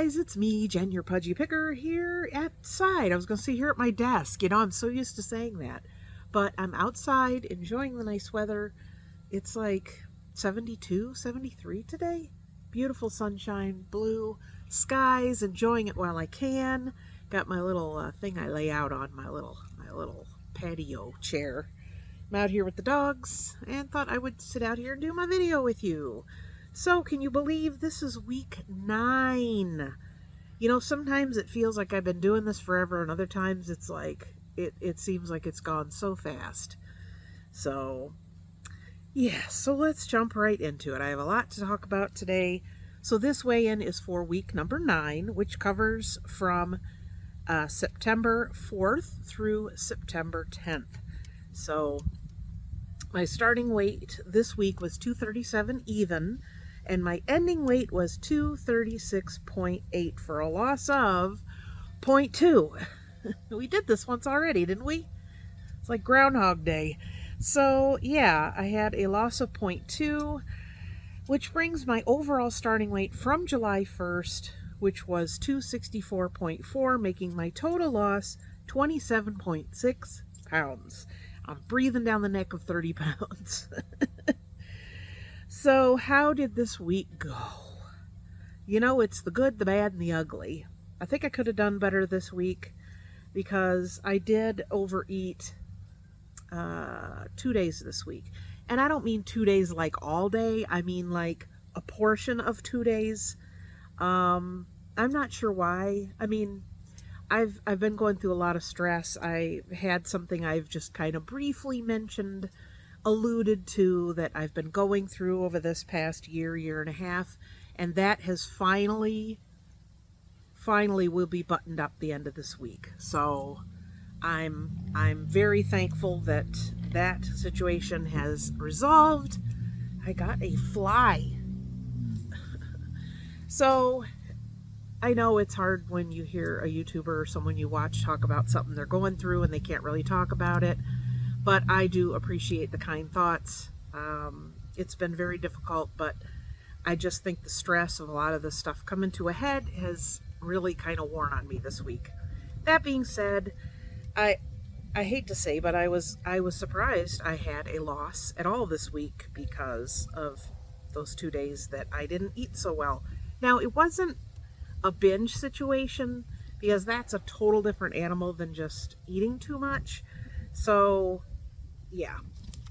guys, it's me, Jen, your pudgy picker, here outside. I was going to say here at my desk. You know, I'm so used to saying that. But I'm outside enjoying the nice weather. It's like 72, 73 today. Beautiful sunshine, blue skies, enjoying it while I can. Got my little thing I lay out on, my little patio chair. I'm out here with the dogs and thought I would sit out here and do my video with you. So, can you believe this is week 9? You know, sometimes it feels like I've been doing this forever, and other times it's like, it seems like it's gone so fast. So, yeah, so let's jump right into it. I have a lot to talk about today. So this weigh-in is for week number 9, which covers from September 4th through September 10th. So, my starting weight this week was 237 even, and my ending weight was 236.8 for a loss of 0.2. We did this once already, didn't we? It's like Groundhog Day. So, yeah, I had a loss of 0.2, which brings my overall starting weight from July 1st, which was 264.4, making my total loss 27.6 pounds. I'm breathing down the neck of 30 pounds. So, how did this week go? You know, it's the good, the bad, and the ugly. I think I could have done better this week because I did overeat 2 days this week. And I don't mean 2 days like all day. I mean like a portion of 2 days. I'm not sure why. I mean, I've been going through a lot of stress. I had something I've just kind of briefly mentioned, alluded to, that I've been going through over this past year and a half, and that has finally will be buttoned up the end of this week. So I'm very thankful that that situation has resolved. I got a fly. So I know it's hard when you hear a YouTuber or someone you watch talk about something they're going through and they can't really talk about it, but I do appreciate the kind thoughts. It's been very difficult, but I just think the stress of a lot of this stuff coming to a head has really kind of worn on me this week. That being said, I hate to say, but I was surprised I had a loss at all this week because of those 2 days that I didn't eat so well. Now, it wasn't a binge situation, because that's a total different animal than just eating too much. So, yeah.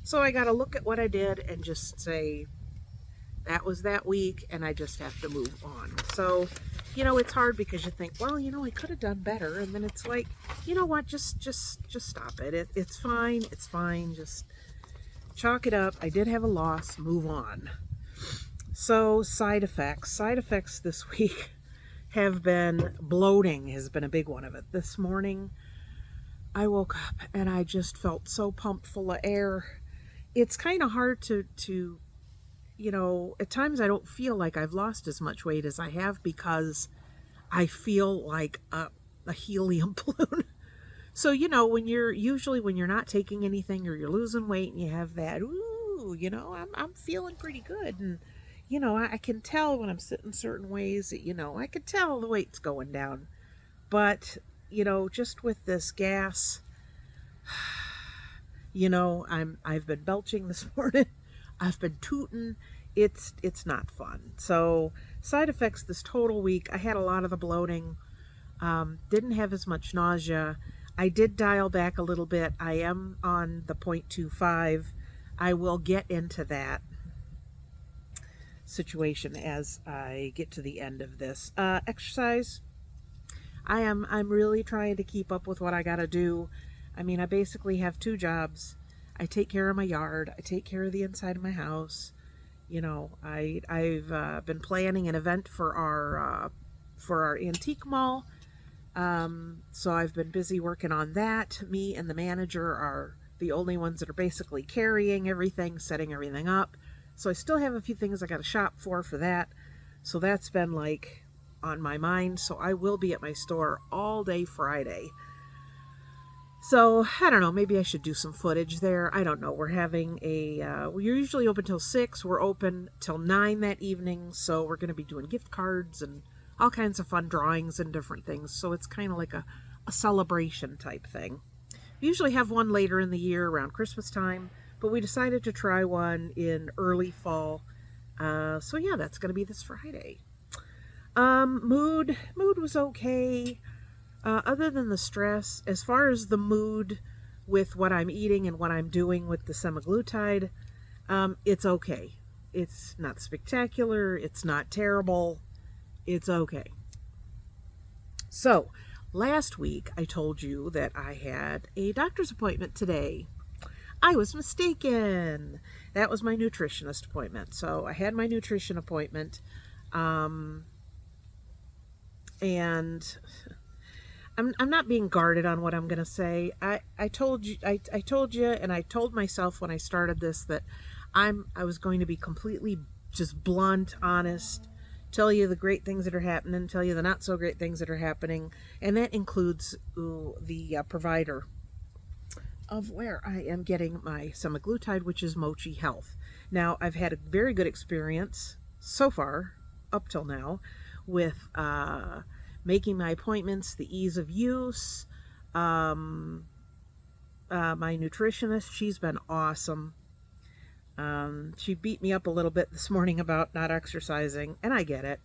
So I got to look at what I did and just say, that was that week, and I just have to move on. So, you know, it's hard because you think, well, you know, I could have done better, and then it's like, you know what, just stop it. It's fine, just chalk it up. I did have a loss, move on. So, side effects this week have been bloating, has been a big one of it. This morning, I woke up and I just felt so pumped full of air. It's kind of hard to, you know, at times I don't feel like I've lost as much weight as I have because I feel like a helium balloon. So, you know, when you're not taking anything or you're losing weight and you have that, ooh, you know, I'm feeling pretty good. And, you know, I can tell when I'm sitting certain ways that, you know, I could tell the weight's going down. But, you know, just with this gas, you know, I've been belching this morning. I've been tooting. It's not fun. So, side effects this total week, I had a lot of the bloating. Didn't have as much nausea. I did dial back a little bit. I am on the 0.25. I will get into that situation as I get to the end of this. Exercise. I'm really trying to keep up with what I gotta do. I mean, I basically have 2 jobs. I take care of my yard. I take care of the inside of my house. You know, I've been planning an event for our antique mall. So I've been busy working on that. Me and the manager are the only ones that are basically carrying everything, setting everything up. So I still have a few things I got to shop for that. So that's been like on my mind. So I will be at my store all day Friday. So, I don't know, maybe I should do some footage there. I don't know. We're having we're usually open till 6. We're open till 9 that evening. So we're going to be doing gift cards and all kinds of fun drawings and different things. So it's kind of like a celebration type thing. We usually have one later in the year around Christmas time, but we decided to try one in early fall. So yeah, that's going to be this Friday. Mood was okay. Other than the stress, as far as the mood with what I'm eating and what I'm doing with the semaglutide, it's okay. It's not spectacular. It's not terrible. It's okay. So, last week I told you that I had a doctor's appointment today. I was mistaken. That was my nutritionist appointment. So I had my nutrition appointment, and I'm not being guarded on what I'm going to say. I told you, and I told myself when I started this that I was going to be completely just blunt, honest, tell you the great things that are happening, tell you the not so great things that are happening, and that includes the provider of where I am getting my semaglutide, which is Mochi Health. Now, I've had a very good experience so far, up till now, with making my appointments, the ease of use. My nutritionist, she's been awesome. She beat me up a little bit this morning about not exercising, and I get it.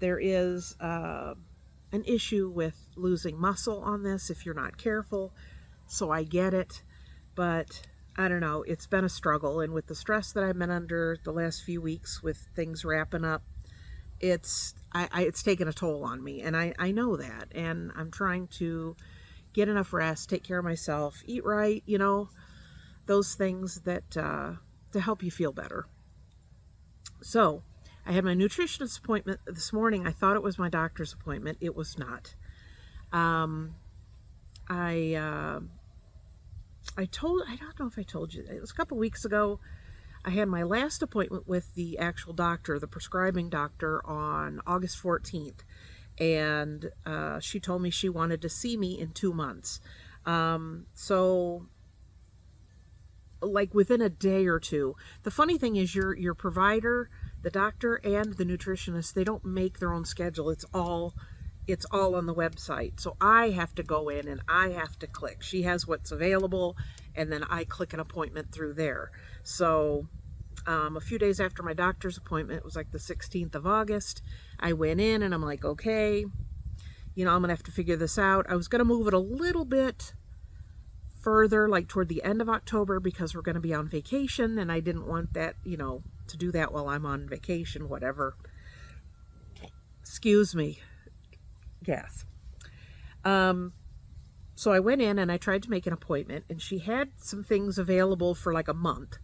There is an issue with losing muscle on this if you're not careful, so I get it, but I don't know, it's been a struggle, and with the stress that I've been under the last few weeks with things wrapping up, it's taken a toll on me, and I know that, and I'm trying to get enough rest, take care of myself, eat right, those things that to help you feel better. So I had my nutritionist appointment this morning. I thought it was my doctor's appointment. It was not. I don't know if I told you, it was a couple weeks ago. I had my last appointment with the actual doctor, the prescribing doctor, on August 14th. And she told me she wanted to see me in 2 months. So like within a day or two. The funny thing is your provider, the doctor, and the nutritionist, they don't make their own schedule. It's all on the website. So I have to go in and I have to click. She has what's available, and then I click an appointment through there. So a few days after my doctor's appointment, it was like the 16th of August, I went in and I'm like, okay, I'm going to have to figure this out. I was going to move it a little bit further, like toward the end of October, because we're going to be on vacation, and I didn't want that, to do that while I'm on vacation, whatever. Excuse me. Yes. So I went in and I tried to make an appointment, and she had some things available for like a month,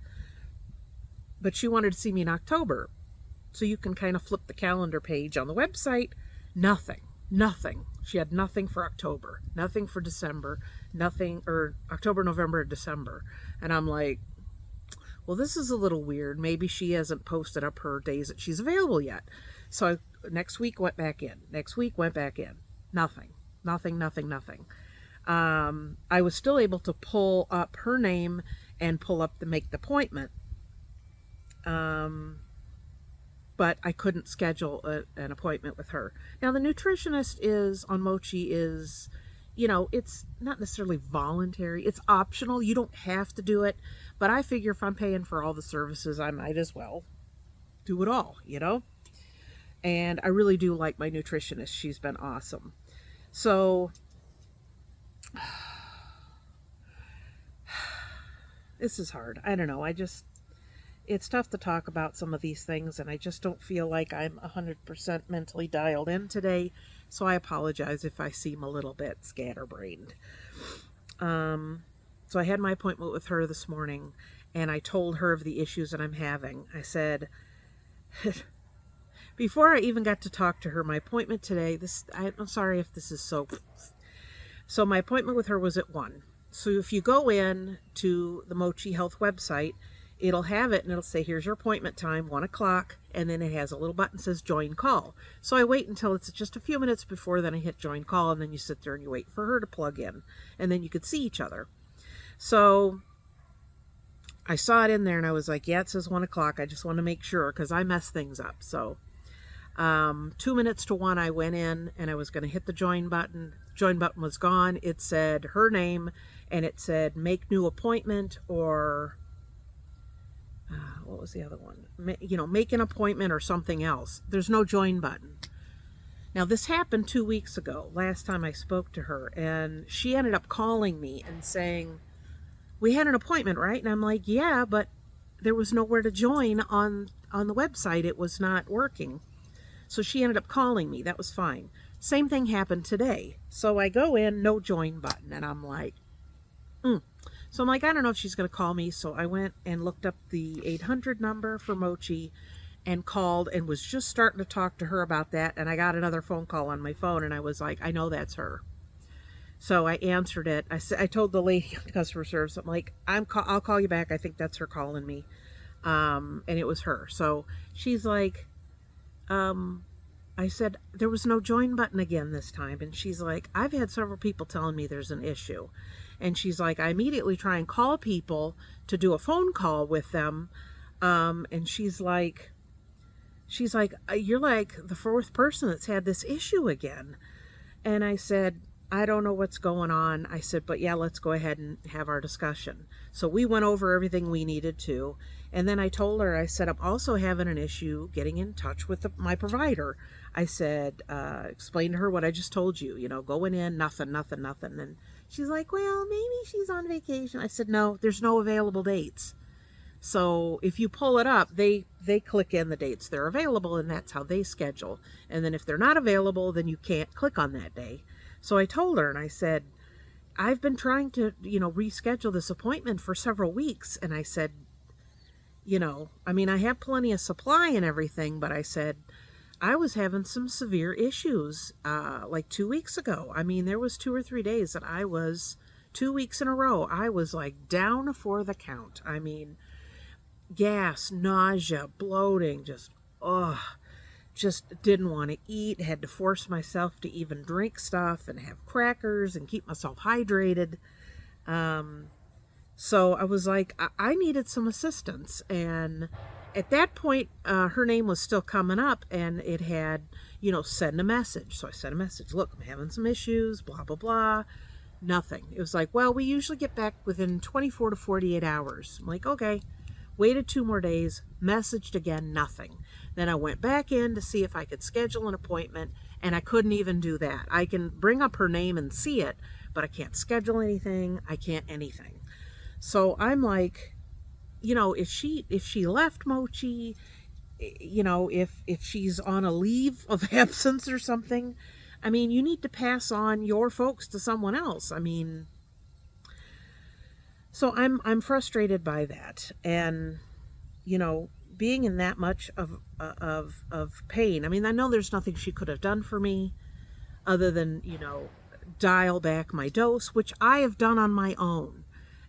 but she wanted to see me in October. So you can kind of flip the calendar page on the website. Nothing. She had nothing for October, nothing for December, nothing, or October, November, December. And I'm like, well, this is a little weird. Maybe she hasn't posted up her days that she's available yet. So next week went back in. Nothing. I was still able to pull up her name and make the appointment. But I couldn't schedule an appointment with her. Now, the nutritionist on Mochi is, it's not necessarily voluntary. It's optional. You don't have to do it. But I figure if I'm paying for all the services, I might as well do it all, And I really do like my nutritionist. She's been awesome. So, this is hard. I don't know. It's tough to talk about some of these things, and I just don't feel like I'm 100% mentally dialed in today, so I apologize if I seem a little bit scatterbrained. So I had my appointment with her this morning, and I told her of the issues that I'm having. I said, before I even got to talk to her, my appointment today, I'm sorry if this is so my appointment with her was at 1. So if you go in to the Mochi Health website, it'll have it, and it'll say, here's your appointment time, 1 o'clock, and then it has a little button that says join call. So I wait until it's just a few minutes before, then I hit join call, and then you sit there and you wait for her to plug in, and then you could see each other. So I saw it in there, and I was like, yeah, it says 1 o'clock. I just want to make sure, because I mess things up. So 2 minutes to 1, I went in and I was going to hit the join button. Join button was gone. It said her name and it said make new appointment, or what was the other one? Make an appointment or something else. There's no join button. Now, this happened 2 weeks ago, last time I spoke to her, and she ended up calling me and saying, we had an appointment, right? And I'm like, yeah, but there was nowhere to join on the website. It was not working. So she ended up calling me. That was fine. Same thing happened today. So I go in, no join button, and I'm like, So I'm like, I don't know if she's going to call me. So I went and looked up the 800 number for Mochi and called and was just starting to talk to her about that. And I got another phone call on my phone and I was like, I know that's her. So I answered it. I told the lady on customer service, I'm like, I'll call you back. I think that's her calling me. And it was her. So she's like, I said, there was no join button again this time. And she's like, I've had several people telling me there's an issue. And she's like, I immediately try and call people to do a phone call with them. And she's like, you're like the fourth person that's had this issue again. And I said, I don't know what's going on. I said, but yeah, let's go ahead and have our discussion. So we went over everything we needed to. And then I told her, I said, I'm also having an issue getting in touch with my provider. I said, explain to her what I just told you, going in, nothing. And she's like, well, maybe she's on vacation. I said, no, there's no available dates. So if you pull it up, they click in the dates they're available, and that's how they schedule. And then if they're not available, then you can't click on that day. So I told her, and I said, I've been trying to, reschedule this appointment for several weeks. And I said, I have plenty of supply and everything, but I said, I was having some severe issues, like 2 weeks ago. There was 2 or 3 days that 2 weeks in a row, I was like down for the count. Gas, nausea, bloating, just didn't want to eat, had to force myself to even drink stuff and have crackers and keep myself hydrated. So I was like, I needed some assistance. And at that point, her name was still coming up, and it had, send a message. So I sent a message, look, I'm having some issues, blah, blah, blah. Nothing. It was like, well, we usually get back within 24 to 48 hours. I'm like, okay. Waited 2 more days, messaged again, nothing. Then I went back in to see if I could schedule an appointment, and I couldn't even do that. I can bring up her name and see it, but I can't schedule anything. I can't anything. So I'm like, if she left Mochi, if she's on a leave of absence or something, you need to pass on your folks to someone else. So I'm frustrated by that, and being in that much of pain. I know there's nothing she could have done for me other than dial back my dose, which I have done on my own.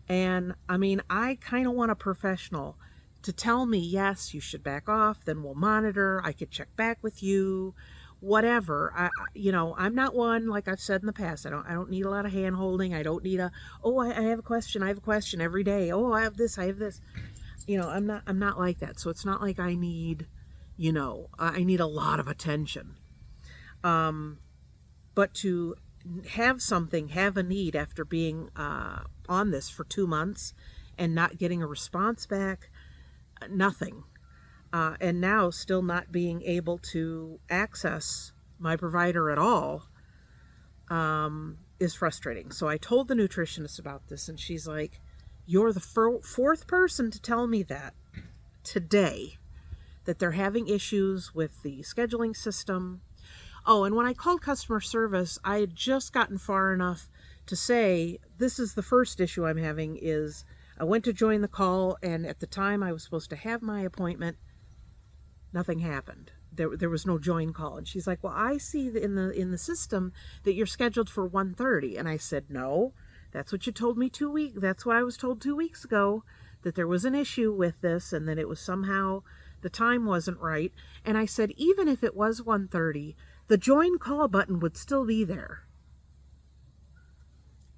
And I kind of want a professional to tell me, yes, you should back off. Then we'll monitor. I could check back with you. Whatever. I'm not one, like I've said in the past, I don't need a lot of hand holding. I don't need I have a question every day. Oh, I have this. I'm not like that. So it's not like I need, I need a lot of attention. But to have a need after being, on this for 2 months and not getting a response back, nothing. And now still not being able to access my provider at all, is frustrating. So I told the nutritionist about this, and she's like, you're the fourth person to tell me that today, that they're having issues with the scheduling system. Oh, and when I called customer service, I had just gotten far enough to say, this is the first issue I'm having, is I went to join the call, and at the time I was supposed to have my appointment, nothing happened. There was no join call. And she's like, well, I see in the system that you're scheduled for 1:30. And I said, no, that's what you told me 2 weeks. That's what I was told 2 weeks ago, that there was an issue with this and that it was somehow the time wasn't right. And I said, even if it was 1:30, the join call button would still be there.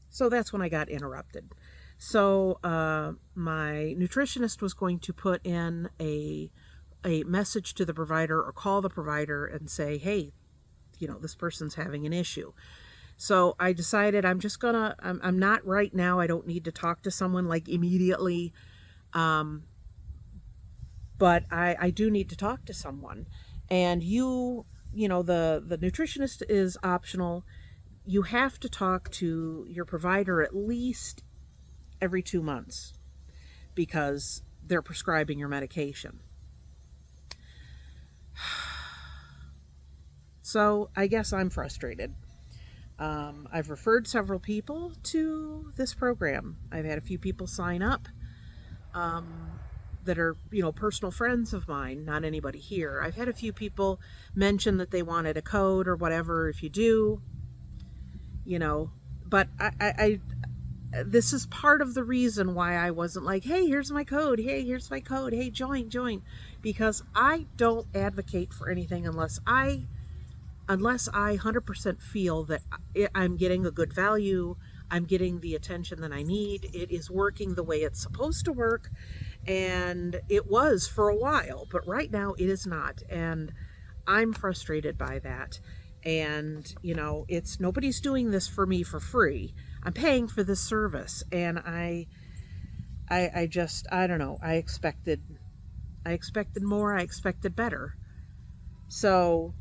So that's when I got interrupted. So my nutritionist was going to put in a a message to the provider or call the provider and say, hey, this person's having an issue. So I decided I'm not right now. I don't need to talk to someone like immediately. But I do need to talk to someone. And the nutritionist is optional. You have to talk to your provider at least every 2 months because they're prescribing your medication. So I guess I'm frustrated. I've referred several people to this program. I've had a few people sign up that are, personal friends of mine, not anybody here. I've had a few people mention that they wanted a code or whatever if you do, but I this is part of the reason why I wasn't like, hey, here's my code. Hey, here's my code. Hey, join. Because I don't advocate for anything unless I 100% feel that I'm getting a good value, I'm getting the attention that I need, it is working the way it's supposed to work, and it was for a while, but right now it is not, and I'm frustrated by that. And, it's nobody's doing this for me for free. I'm paying for this service, and I don't know. I expected more. I expected better. So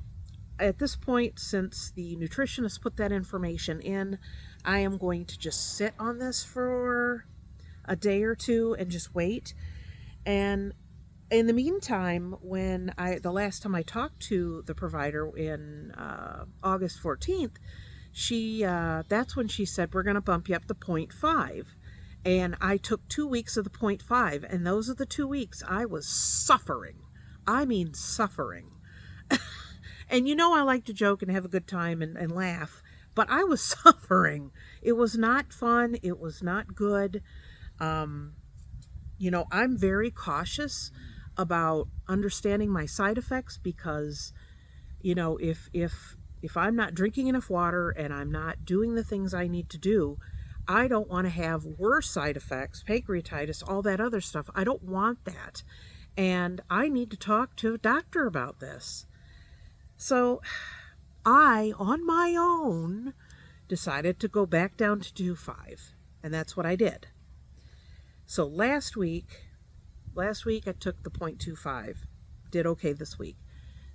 at this point, since the nutritionist put that information in, I am going to just sit on this for a day or two and just wait. And in the meantime, the last time I talked to the provider in August 14th, that's when she said, we're going to bump you up to 0.5. And I took 2 weeks of the 0.5, and those are the 2 weeks I was suffering. I mean, suffering. And I like to joke and have a good time and laugh, but I was suffering. It was not fun. It was not good. I'm very cautious about understanding my side effects because, if I'm not drinking enough water and I'm not doing the things I need to do, I don't want to have worse side effects, pancreatitis, all that other stuff. I don't want that. And I need to talk to a doctor about this. So I, on my own, decided to go back down to 2.5. And that's what I did. So last week I took the 0.25. Did okay this week.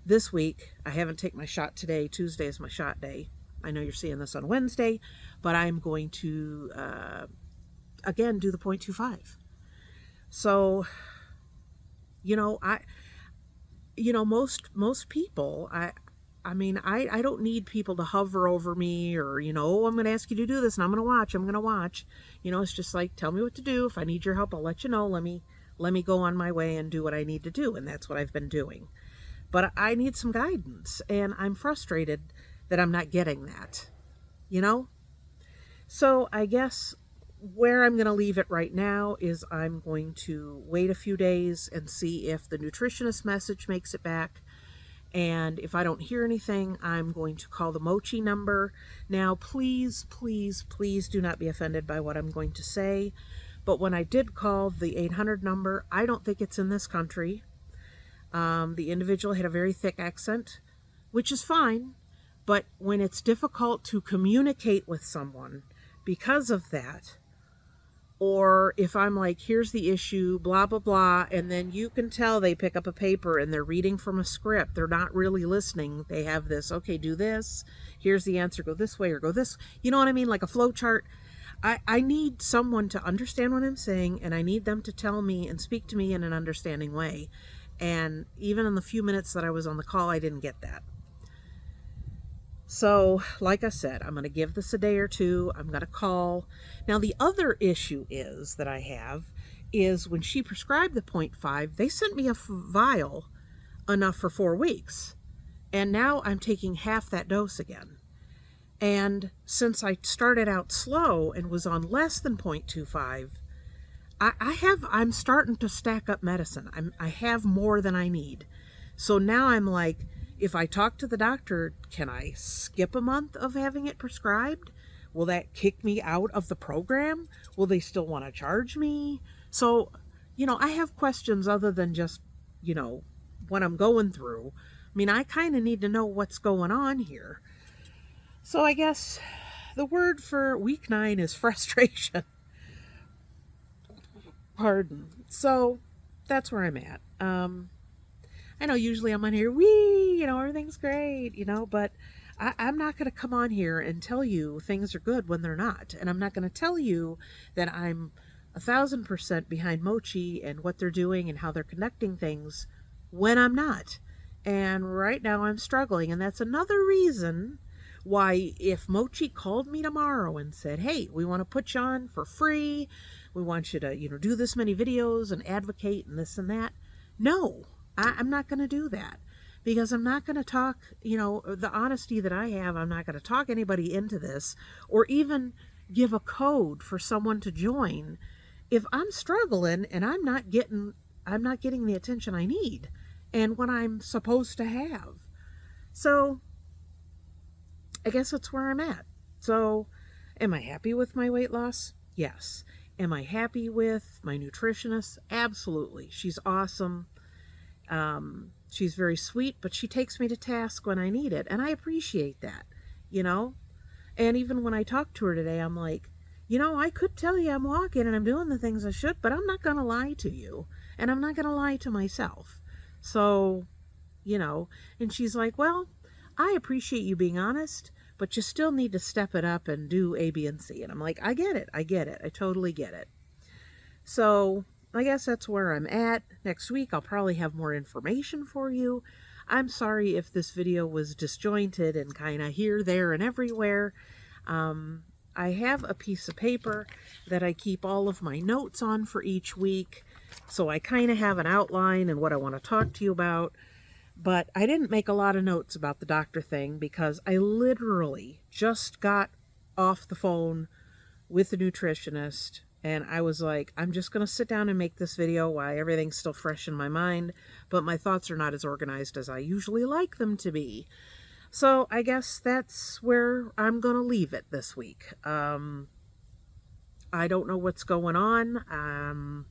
This week, I haven't taken my shot today. Tuesday is my shot day. I know you're seeing this on Wednesday, but I'm going to, again, do the 0.25. So, most people, I mean, I don't need people to hover over me or, oh, I'm going to ask you to do this and I'm going to watch. It's just like, tell me what to do. If I need your help, I'll let you know. Let me go on my way and do what I need to do. And that's what I've been doing. But I need some guidance, and I'm frustrated that I'm not getting that, So I guess where I'm going to leave it right now is I'm going to wait a few days and see if the nutritionist message makes it back. And if I don't hear anything, I'm going to call the Mochi number. Now, please, please, please do not be offended by what I'm going to say. But when I did call the 800 number, I don't think it's in this country. The individual had a very thick accent, which is fine. But when it's difficult to communicate with someone because of that, or if I'm like, here's the issue, blah, blah, blah, and then you can tell they pick up a paper and they're reading from a script. They're not really listening. They have this, okay, do this. Here's the answer. Go this way or go this. You know what I mean? Like a flow chart. I need someone to understand what I'm saying, and I need them to tell me and speak to me in an understanding way. And even in the few minutes that I was on the call, I didn't get that. So, like I said, I'm going to give this a day or two. I'm going to call. Now, the other issue that I have is when she prescribed the 0.5, they sent me a vial enough for 4 weeks. And now I'm taking half that dose again. And since I started out slow and was on less than 0.25, I'm starting to stack up medicine. I have more than I need. So now I'm like, if I talk to the doctor, can I skip a month of having it prescribed? Will that kick me out of the program? Will they still want to charge me? So, I have questions other than just, what I'm going through. I mean, I kind of need to know what's going on here. So I guess the word for week 9 is frustration. Pardon. So that's where I'm at. I know usually I'm on here, everything's great, but I'm not going to come on here and tell you things are good when they're not. And I'm not going to tell you that I'm 1,000% behind Mochi and what they're doing and how they're conducting things when I'm not. And right now I'm struggling. And that's another reason why if Mochi called me tomorrow and said, hey, we want to put you on for free, we want you to, do this many videos and advocate and this and that. No, I'm not going to do that. Because I'm not going to talk, the honesty that I have, I'm not going to talk anybody into this or even give a code for someone to join if I'm struggling and I'm not getting the attention I need and what I'm supposed to have. So I guess that's where I'm at. So am I happy with my weight loss? Yes. Am I happy with my nutritionist? Absolutely. She's awesome. She's very sweet, but she takes me to task when I need it. And I appreciate that, And even when I talked to her today, I'm like, I could tell you I'm walking and I'm doing the things I should, but I'm not going to lie to you. And I'm not going to lie to myself. So, and she's like, well, I appreciate you being honest, but you still need to step it up and do A, B, and C. And I'm like, I get it. I totally get it. So I guess that's where I'm at. Next week, I'll probably have more information for you. I'm sorry if this video was disjointed and kind of here, there, and everywhere. I have a piece of paper that I keep all of my notes on for each week. So I kind of have an outline and what I want to talk to you about. But I didn't make a lot of notes about the doctor thing because I literally just got off the phone with the nutritionist. And I was like, I'm just going to sit down and make this video while everything's still fresh in my mind. But my thoughts are not as organized as I usually like them to be. So I guess that's where I'm going to leave it this week. I don't know what's going on.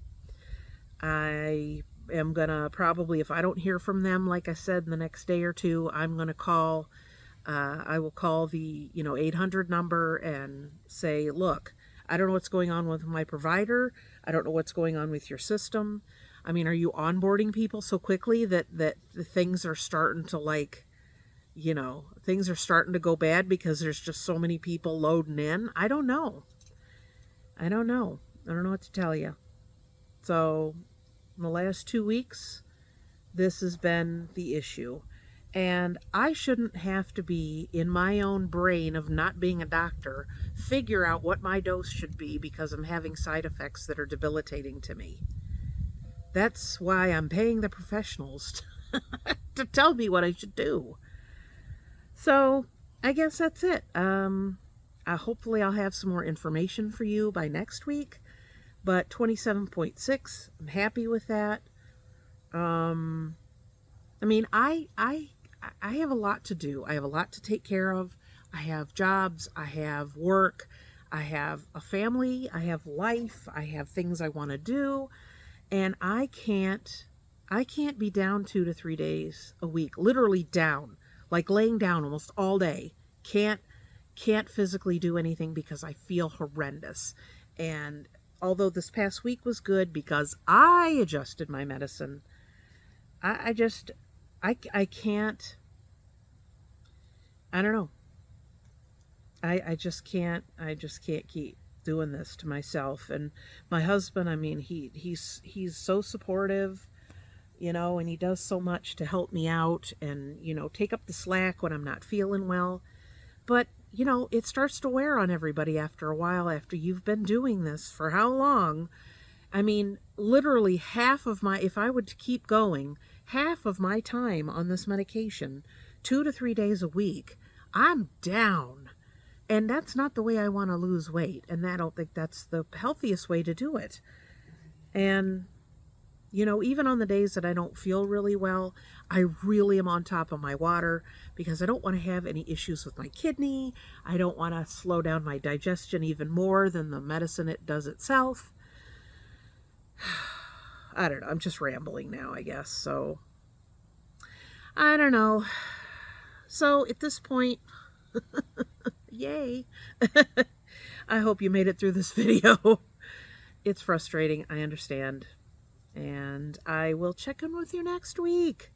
I am going to probably, if I don't hear from them, like I said, in the next day or two, I'm going to call, I will call the, 800 number and say, look, I don't know what's going on with my provider. I don't know what's going on with your system. I mean, are you onboarding people so quickly that the things are starting to things are starting to go bad because there's just so many people loading in? I don't know. I don't know what to tell you. So in the last 2 weeks, this has been the issue. And I shouldn't have to be in my own brain of not being a doctor, figure out what my dose should be because I'm having side effects that are debilitating to me. That's why I'm paying the professionals to tell me what I should do. So I guess that's it. Hopefully I'll have some more information for you by next week. But 27.6, I'm happy with that. I mean, I have a lot to do. I have a lot to take care of. I have jobs. I have work. I have a family. I have life. I have things I want to do. And I can't be down 2 to 3 days a week, literally down, like laying down almost all day. Can't physically do anything because I feel horrendous. And although this past week was good because I adjusted my medicine, I can't, I don't know. I just can't keep doing this to myself. And my husband, I mean, he's so supportive, and he does so much to help me out and, take up the slack when I'm not feeling well. But, it starts to wear on everybody after a while, after you've been doing this for how long? I mean, literally if I would keep going, half of my time on this medication, 2 to 3 days a week, I'm down. And that's not the way I want to lose weight. And I don't think that's the healthiest way to do it. And, even on the days that I don't feel really well, I really am on top of my water because I don't want to have any issues with my kidney. I don't want to slow down my digestion even more than the medicine it does itself. I don't know. I'm just rambling now, I guess. So I don't know. So at this point, yay. I hope you made it through this video. It's frustrating, I understand. And I will check in with you next week.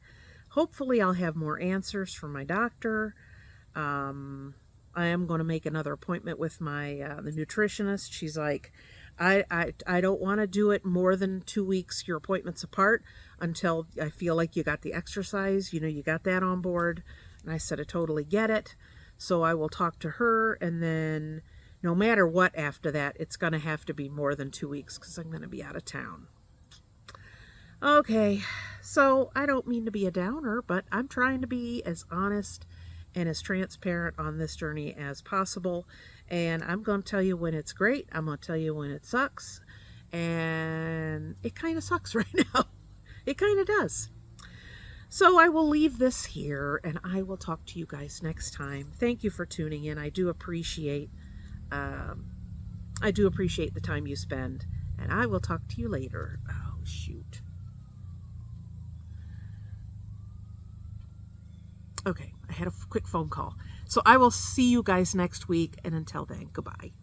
Hopefully I'll have more answers from my doctor. I am going to make another appointment with my the nutritionist. She's like, I don't want to do it more than 2 weeks, your appointments apart, until I feel like you got the exercise, you got that on board. And I said, I totally get it. So I will talk to her, and then no matter what after that, it's going to have to be more than 2 weeks because I'm going to be out of town. Okay, so I don't mean to be a downer, but I'm trying to be as honest and as transparent on this journey as possible. And I'm going to tell you when it's great. I'm going to tell you when it sucks. And it kind of sucks right now. It kind of does. So I will leave this here, and I will talk to you guys next time. Thank you for tuning in. I do appreciate the time you spend, and I will talk to you later. Oh, shoot. Okay, I had a quick phone call. So I will see you guys next week, and until then, goodbye.